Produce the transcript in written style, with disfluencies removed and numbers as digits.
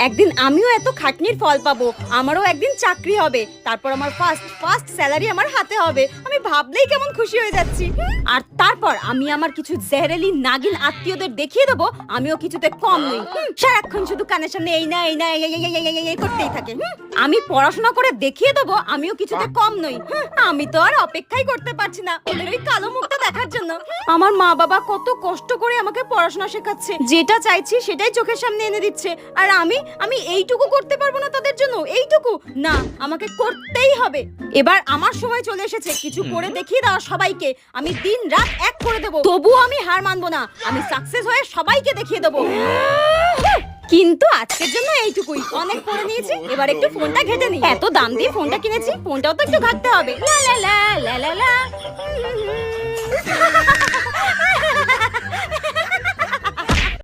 একদিন আমিও এত খাটনির ফল পাবো, আমারও একদিন চাকরি হবে, তারপর আমার ফার্স্ট স্যালারি আমার হাতে হবে। আমি ভাবলেই কেমন খুশি হয়ে যাচ্ছি। আর তারপর আমি আমার কিছু জেহেরেলি নাগিন আত্মীয়দের দেখিয়ে দেবো আমিও কিছুতে কম নই। সারাক্ষণ শুধু কানের সামনে এই না এই না এই করতেই থাকে। আমি পড়াশোনা করে দেখিয়ে দেবো আমিও কিছুতে কম নই। আমি তো আর অপেক্ষাই করতে পারছি না ওদের ওই কালো মুখটা দেখার জন্য। আমার মা বাবা কত কষ্ট করে আমাকে পড়াশোনা শেখাচ্ছে, যেটা চাইছি সেটাই চোখের সামনে এনে দিচ্ছে, আর আমি এইটুকু করতে পারবো না তাদের জন্য? এইটুকু না, আমাকে করতেই হবে। এবার আমার সময় চলে এসেছে কিছু করে দেখিয়ে দেওয়া সবাইকে। আমি দিন রাত এক করে দেবো, তবুও আমি হার মানবো না। আমি সাকসেস হয়ে সবাইকে দেখিয়ে দেবো। কিন্তু আজকের জন্য এইটুকুই, অনেক করে নিয়েছি, এবার একটু ফোনটা ঘেটে নিই। এত দাম দিয়ে ফোনটা কিনেছি, ফোনটাও তো একটু ঘাটতে হবে। লা লা লা লা লা লা।